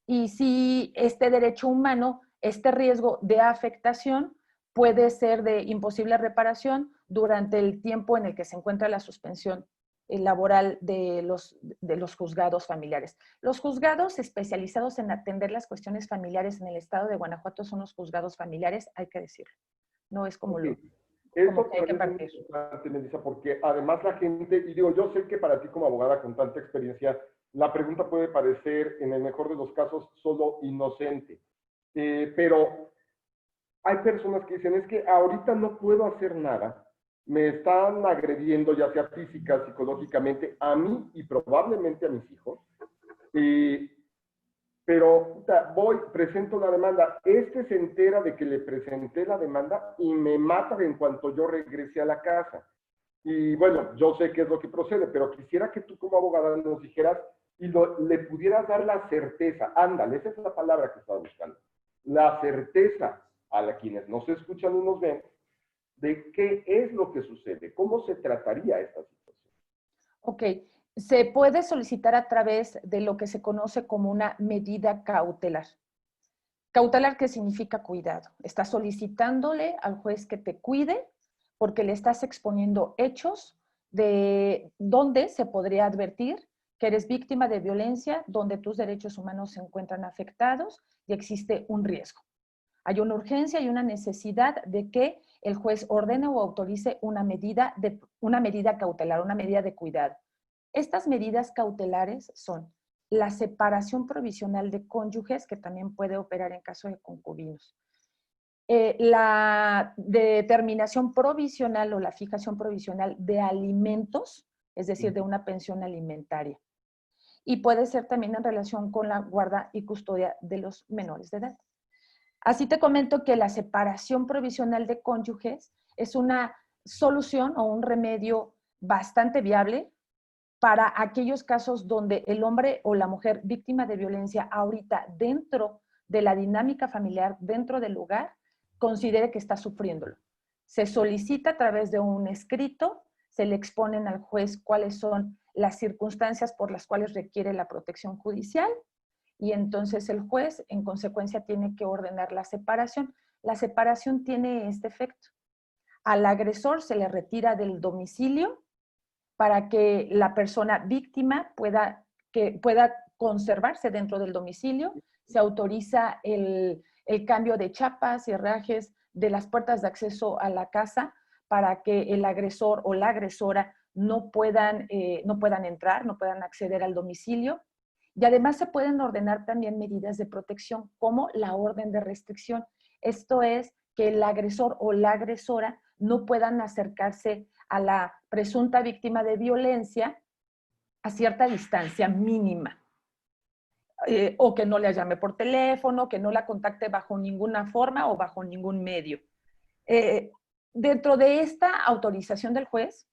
Y si este derecho humano, este riesgo de afectación puede ser de imposible reparación durante el tiempo en el que se encuentra la suspensión laboral de los juzgados familiares. Los juzgados especializados en atender las cuestiones familiares en el estado de Guanajuato son los juzgados familiares, hay que decirlo. No es como, Okay. como Eso que hay que también es muy partir. importante, Melissa, porque además la gente, y digo, yo sé que para ti como abogada con tanta experiencia, la pregunta puede parecer, en el mejor de los casos, solo inocente. Pero hay personas que dicen, es que ahorita no puedo hacer nada, me están agrediendo, ya sea física, psicológicamente, a mí y probablemente a mis hijos. Pero puta, voy, presento la demanda, este se entera de que le presenté la demanda y me mata en cuanto yo regrese a la casa. Y bueno, yo sé qué es lo que procede, pero quisiera que tú como abogada nos dijeras y le pudieras dar la certeza, ándale, esa es la palabra que estaba buscando, la certeza a quienes nos escuchan y nos ven de qué es lo que sucede, cómo se trataría esta situación. Ok, se puede solicitar a través de lo que se conoce como una medida cautelar. Cautelar, ¿qué significa cuidado? Estás solicitándole al juez que te cuide porque le estás exponiendo hechos de donde se podría advertir que eres víctima de violencia, donde tus derechos humanos se encuentran afectados y existe un riesgo. Hay una urgencia y una necesidad de que el juez ordene o autorice una medida cautelar, una medida de cuidado. Estas medidas cautelares son la separación provisional de cónyuges, que también puede operar en caso de concubinos. La determinación provisional o la fijación provisional de alimentos, es decir, de una pensión alimentaria. Y puede ser también en relación con la guarda y custodia de los menores de edad. Así te comento que la separación provisional de cónyuges es una solución o un remedio bastante viable para aquellos casos donde el hombre o la mujer víctima de violencia ahorita dentro de la dinámica familiar, dentro del hogar, considere que está sufriéndolo. Se solicita a través de un escrito, se le exponen al juez cuáles son las circunstancias por las cuales requiere la protección judicial y entonces el juez en consecuencia tiene que ordenar la separación. La separación tiene este efecto. Al agresor se le retira del domicilio para que la persona víctima pueda conservarse dentro del domicilio se autoriza el cambio de chapas y herrajes de las puertas de acceso a la casa para que el agresor o la agresora no puedan entrar, no puedan acceder al domicilio. Y además se pueden ordenar también medidas de protección, como la orden de restricción. Esto es que el agresor o la agresora no puedan acercarse a la presunta víctima de violencia a cierta distancia mínima. O que no la llame por teléfono, que no la contacte bajo ninguna forma o bajo ningún medio. Dentro de esta autorización del juez,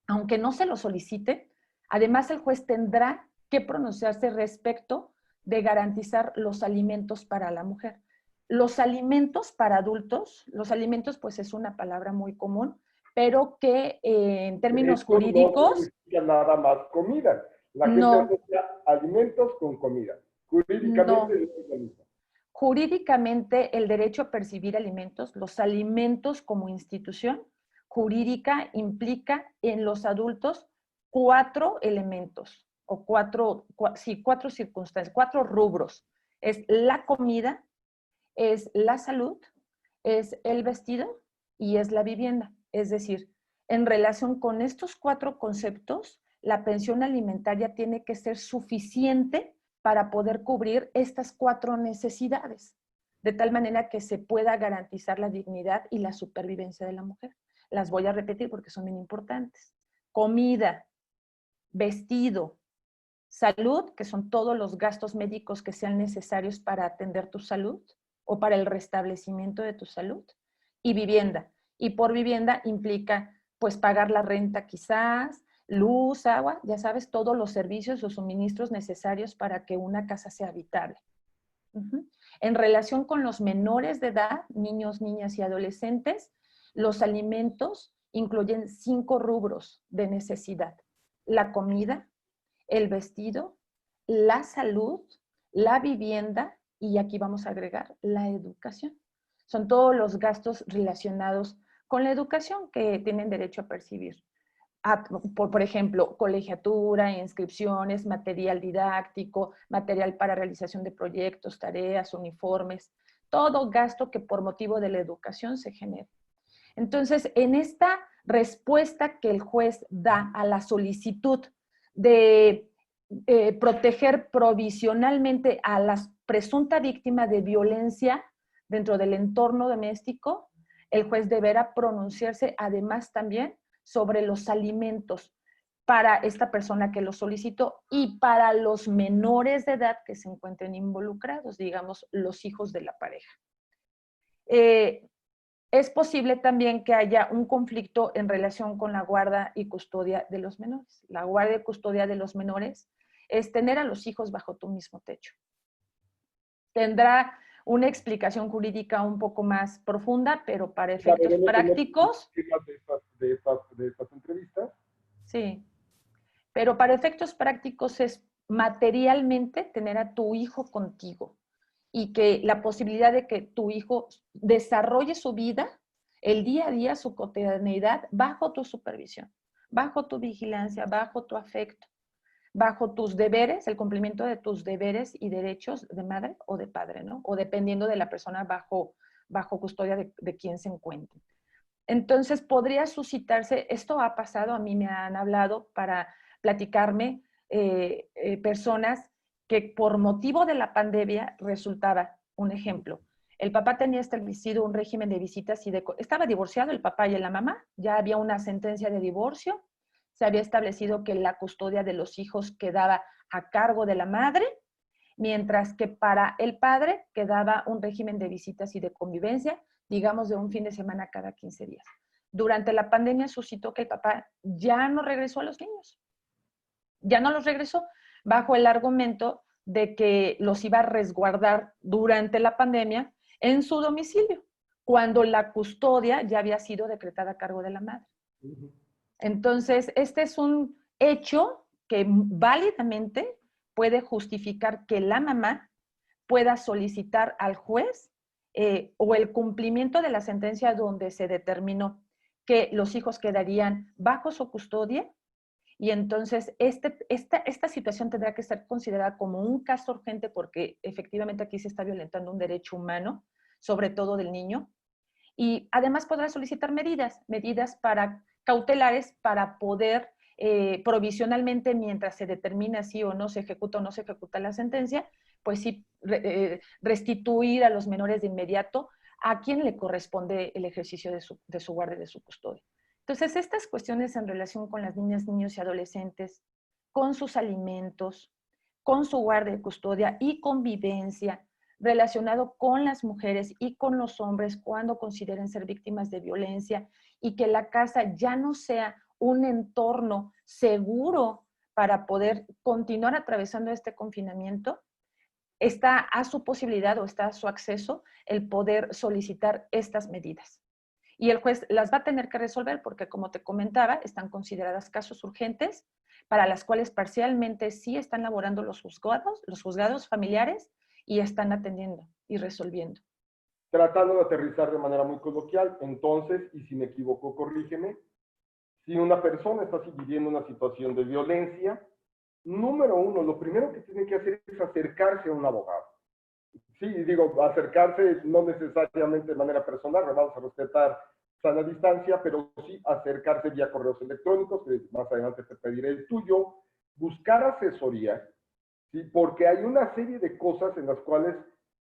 aunque no se lo solicite, además el juez tendrá que pronunciarse respecto de garantizar los alimentos para la mujer. Los alimentos para adultos, los alimentos pues es una palabra muy común, pero que en términos jurídicos... No significa nada más comida. La gente asocia alimentos con comida. Jurídicamente es lo mismo. Jurídicamente, el derecho a percibir alimentos, los alimentos como institución jurídica implica en los adultos 4 elementos, o cuatro circunstancias, 4 rubros. Es la comida, es la salud, es el vestido y es la vivienda. Es decir, en relación con estos 4 conceptos, la pensión alimentaria tiene que ser suficiente para poder cubrir estas 4 necesidades, de tal manera que se pueda garantizar la dignidad y la supervivencia de la mujer. Las voy a repetir porque son bien importantes. Comida, vestido, salud, que son todos los gastos médicos que sean necesarios para atender tu salud o para el restablecimiento de tu salud, y vivienda. Y por vivienda implica, pues, pagar la renta quizás, luz, agua, ya sabes, todos los servicios o suministros necesarios para que una casa sea habitable. En relación con los menores de edad, niños, niñas y adolescentes, los alimentos incluyen 5 rubros de necesidad: la comida, el vestido, la salud, la vivienda y aquí vamos a agregar la educación. Son todos los gastos relacionados con la educación que tienen derecho a percibir. Por ejemplo, colegiatura, inscripciones, material didáctico, material para realización de proyectos, tareas, uniformes, todo gasto que por motivo de la educación se genere. Entonces, en esta respuesta que el juez da a la solicitud de proteger provisionalmente a la presunta víctima de violencia dentro del entorno doméstico, el juez deberá pronunciarse además también sobre los alimentos para esta persona que lo solicitó y para los menores de edad que se encuentren involucrados, digamos, los hijos de la pareja. Es posible también que haya un conflicto en relación con la guarda y custodia de los menores. La guarda y custodia de los menores es tener a los hijos bajo tu mismo techo. Tendrá una explicación jurídica un poco más profunda, pero para efectos prácticos... De estas entrevistas. Sí, pero para efectos prácticos es materialmente tener a tu hijo contigo y que la posibilidad de que tu hijo desarrolle su vida, el día a día, su cotidianeidad, bajo tu supervisión, bajo tu vigilancia, bajo tu afecto, bajo tus deberes, el cumplimiento de tus deberes y derechos de madre o de padre, ¿no? O dependiendo de la persona bajo custodia de quien se encuentre. Entonces, podría suscitarse, esto ha pasado, a mí me han hablado para platicarme personas que por motivo de la pandemia resultaba, un ejemplo, el papá tenía establecido un régimen de visitas y estaba divorciado el papá y la mamá, ya había una sentencia de divorcio, se había establecido que la custodia de los hijos quedaba a cargo de la madre, mientras que para el padre quedaba un régimen de visitas y de convivencia, digamos de un fin de semana cada 15 días. Durante la pandemia suscitó que el papá ya no regresó a los niños, ya no los regresó, bajo el argumento de que los iba a resguardar durante la pandemia en su domicilio, cuando la custodia ya había sido decretada a cargo de la madre. Entonces, este es un hecho que válidamente puede justificar que la mamá pueda solicitar al juez o el cumplimiento de la sentencia donde se determinó que los hijos quedarían bajo su custodia Y entonces esta situación tendrá que ser considerada como un caso urgente porque efectivamente aquí se está violentando un derecho humano, sobre todo del niño. Y además podrá solicitar medidas para, cautelares para poder provisionalmente, mientras se determina si o no se ejecuta o no se ejecuta la sentencia, pues sí restituir a los menores de inmediato a quien le corresponde el ejercicio de su guardia y de su custodia. Entonces, estas cuestiones en relación con las niñas, niños y adolescentes, con sus alimentos, con su guardia y custodia y convivencia, relacionado con las mujeres y con los hombres cuando consideren ser víctimas de violencia y que la casa ya no sea un entorno seguro para poder continuar atravesando este confinamiento, está a su posibilidad o está a su acceso el poder solicitar estas medidas. Y el juez las va a tener que resolver porque, como te comentaba, están consideradas casos urgentes para las cuales parcialmente sí están laborando los juzgados familiares y están atendiendo y resolviendo. Tratando de aterrizar de manera muy coloquial, entonces, y si me equivoco, corrígeme, si una persona está viviendo una situación de violencia, número uno, lo primero que tiene que hacer es acercarse a un abogado. Sí, digo, acercarse no necesariamente de manera personal, vamos a respetar sana distancia, pero sí acercarse vía correos electrónicos, que más adelante te pediré el tuyo, buscar asesoría, ¿sí? Porque hay una serie de cosas en las cuales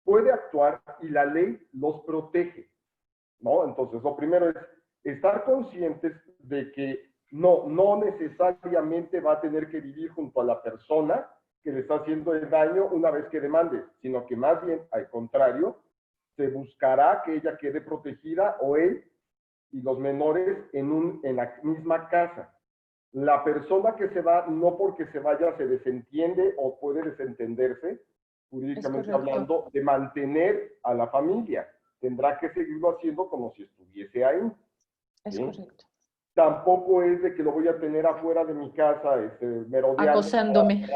puede actuar y la ley los protege, ¿no? Entonces, lo primero es estar conscientes de que no necesariamente va a tener que vivir junto a la persona que le está haciendo el daño una vez que demande, sino que más bien, al contrario, se buscará que ella quede protegida o él y los menores en la misma casa. La persona que se va, no porque se vaya, se desentiende o puede desentenderse, jurídicamente hablando, de mantener a la familia. Tendrá que seguirlo haciendo como si estuviese ahí. Es correcto. Tampoco es de que lo voy a tener afuera de mi casa, merodeando. Acosándome.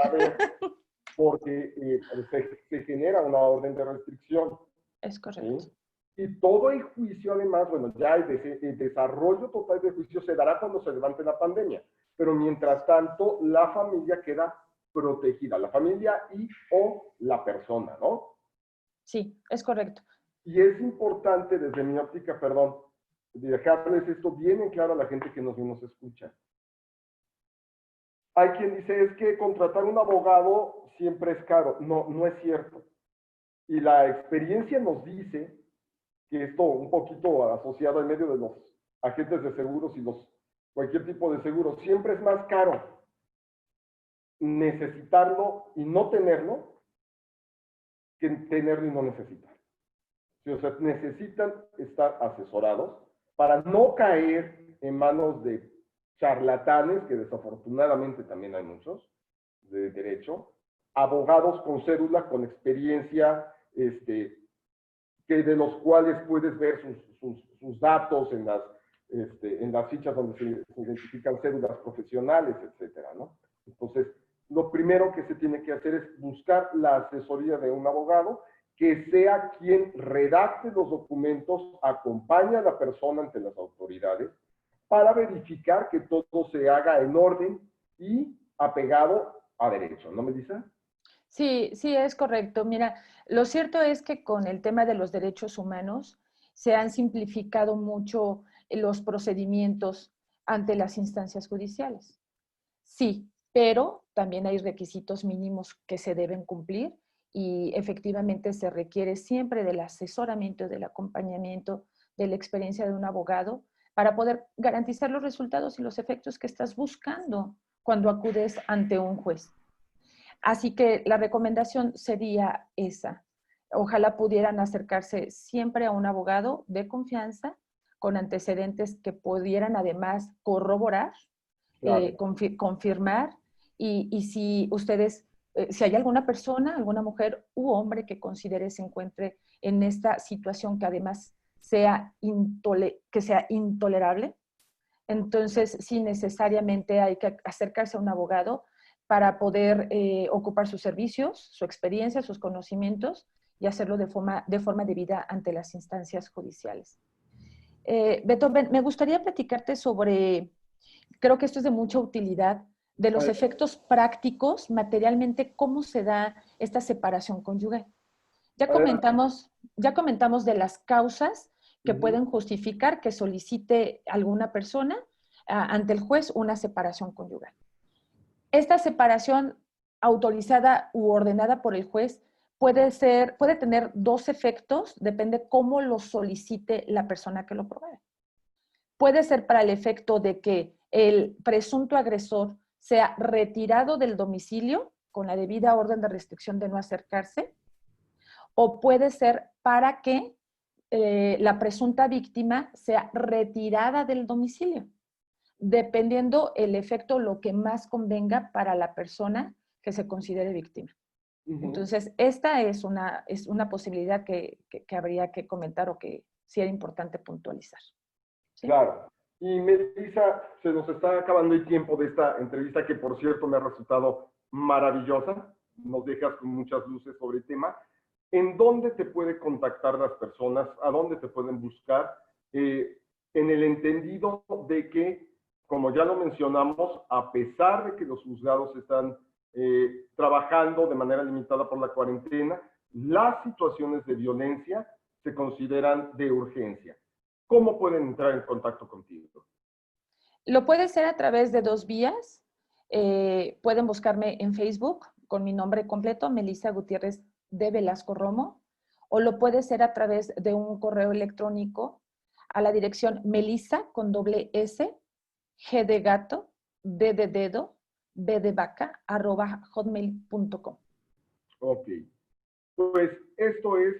Porque se genera una orden de restricción. Es correcto. ¿Sí? Y todo el juicio, además, bueno, ya el desarrollo total del juicio se dará cuando se levante la pandemia. Pero mientras tanto, la familia queda protegida, la familia y o la persona, ¿no? Sí, es correcto. Y es importante, desde mi óptica, perdón, dejarles esto bien en claro a la gente que nos escucha. Hay quien dice, es que contratar un abogado siempre es caro. No, no es cierto. Y la experiencia nos dice que esto un poquito asociado en medio de los agentes de seguros y cualquier tipo de seguro, siempre es más caro necesitarlo y no tenerlo que tenerlo y no necesitarlo. Sí, o sea, necesitan estar asesorados para no caer en manos de charlatanes, que desafortunadamente también hay muchos, de derecho, abogados con cédula, con experiencia, que de los cuales puedes ver sus datos en las fichas donde se identifican cédulas profesionales, etcétera, ¿no? Entonces, lo primero que se tiene que hacer es buscar la asesoría de un abogado que sea quien redacte los documentos, acompañe a la persona ante las autoridades para verificar que todo se haga en orden y apegado a derecho, ¿no, Melissa? Sí, sí, es correcto. Mira, lo cierto es que con el tema de los derechos humanos se han simplificado mucho los procedimientos ante las instancias judiciales. Sí, pero también hay requisitos mínimos que se deben cumplir y efectivamente se requiere siempre del asesoramiento, del acompañamiento, de la experiencia de un abogado para poder garantizar los resultados y los efectos que estás buscando cuando acudes ante un juez. Así que la recomendación sería esa. Ojalá pudieran acercarse siempre a un abogado de confianza con antecedentes que pudieran además corroborar, Claro. confirmar y si ustedes, si hay alguna persona, alguna mujer u hombre que considere se encuentre en esta situación que además sea intolerable, entonces sí necesariamente hay que acercarse a un abogado para poder ocupar sus servicios, su experiencia, sus conocimientos y hacerlo de forma debida ante las instancias judiciales. Beto, me gustaría platicarte sobre, creo que esto es de mucha utilidad de los efectos prácticos, materialmente, cómo se da esta separación conyugal. Ya comentamos de las causas que pueden justificar que solicite alguna persona ante el juez una separación conyugal. Esta separación autorizada u ordenada por el juez puede tener dos efectos, depende cómo lo solicite la persona que lo promueve. Puede ser para el efecto de que el presunto agresor sea retirado del domicilio con la debida orden de restricción de no acercarse, o puede ser para que la presunta víctima sea retirada del domicilio, dependiendo el efecto, lo que más convenga para la persona que se considere víctima. Entonces, esta es una posibilidad que habría que comentar o que sí era importante puntualizar. ¿Sí? Claro. Y Melissa, se nos está acabando el tiempo de esta entrevista, que por cierto me ha resultado maravillosa. Nos dejas con muchas luces sobre el tema. ¿En dónde te puede contactar las personas? ¿A dónde te pueden buscar? En el entendido de que, como ya lo mencionamos, a pesar de que los juzgados están trabajando de manera limitada por la cuarentena, las situaciones de violencia se consideran de urgencia. ¿Cómo pueden entrar en contacto contigo? Lo puede ser a través de dos vías. Pueden buscarme en Facebook con mi nombre completo, Melissa Gutiérrez de Velasco Romo, o lo puede ser a través de un correo electrónico a la dirección melissa con doble S, G de gato, D de dedo, B de vaca, @hotmail.com. Ok. Pues esto es,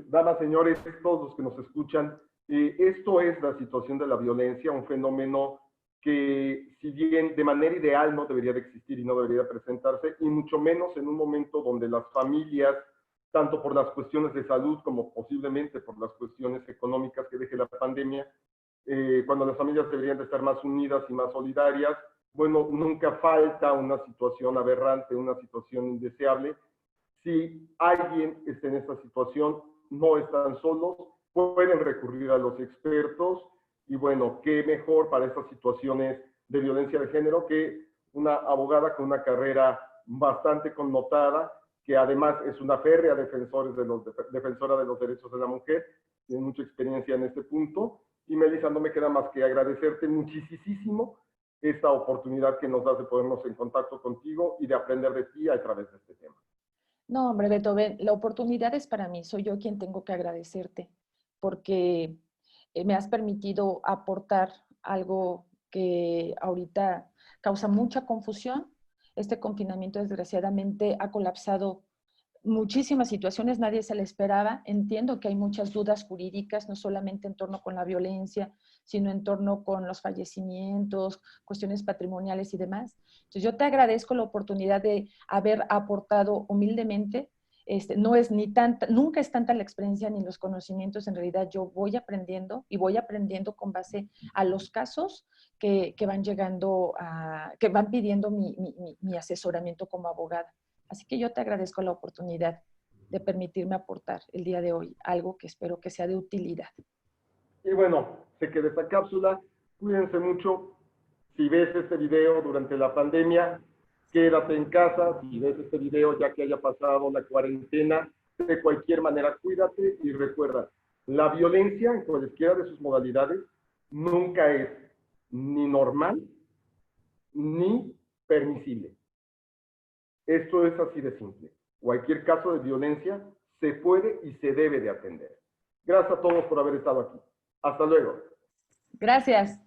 damas, señores, todos los que nos escuchan, esto es la situación de la violencia, un fenómeno que, si bien de manera ideal no debería de existir y no debería presentarse, y mucho menos en un momento donde las familias, tanto por las cuestiones de salud como posiblemente por las cuestiones económicas que deje la pandemia, cuando las familias deberían de estar más unidas y más solidarias, bueno, nunca falta una situación aberrante, una situación indeseable. Si alguien está en esta situación, no están solos, pueden recurrir a los expertos, y bueno, qué mejor para estas situaciones de violencia de género que una abogada con una carrera bastante connotada, que además es una férrea defensora de los derechos de la mujer, tiene mucha experiencia en este punto. Y Melissa, no me queda más que agradecerte muchísimo esta oportunidad que nos das de ponernos en contacto contigo y de aprender de ti a través de este tema. No, hombre, Beethoven, la oportunidad es para mí, soy yo quien tengo que agradecerte, porque me has permitido aportar algo que ahorita causa mucha confusión. Este confinamiento, desgraciadamente, ha colapsado muchísimas situaciones, nadie se le esperaba. Entiendo que hay muchas dudas jurídicas, no solamente en torno con la violencia, sino en torno con los fallecimientos, cuestiones patrimoniales y demás. Entonces, yo te agradezco la oportunidad de haber aportado humildemente. No es nunca es tanta la experiencia ni los conocimientos, en realidad yo voy aprendiendo y voy aprendiendo con base a los casos que van llegando, que van pidiendo mi asesoramiento como abogada. Así que yo te agradezco la oportunidad de permitirme aportar el día de hoy algo que espero que sea de utilidad. Y bueno, se queda esta cápsula. Cuídense mucho. Si ves este video durante la pandemia, quédate en casa. Si ves este video ya que haya pasado la cuarentena, de cualquier manera cuídate y recuerda, la violencia en cualquiera de sus modalidades nunca es ni normal ni permisible. Esto es así de simple. Cualquier caso de violencia se puede y se debe de atender. Gracias a todos por haber estado aquí. Hasta luego. Gracias.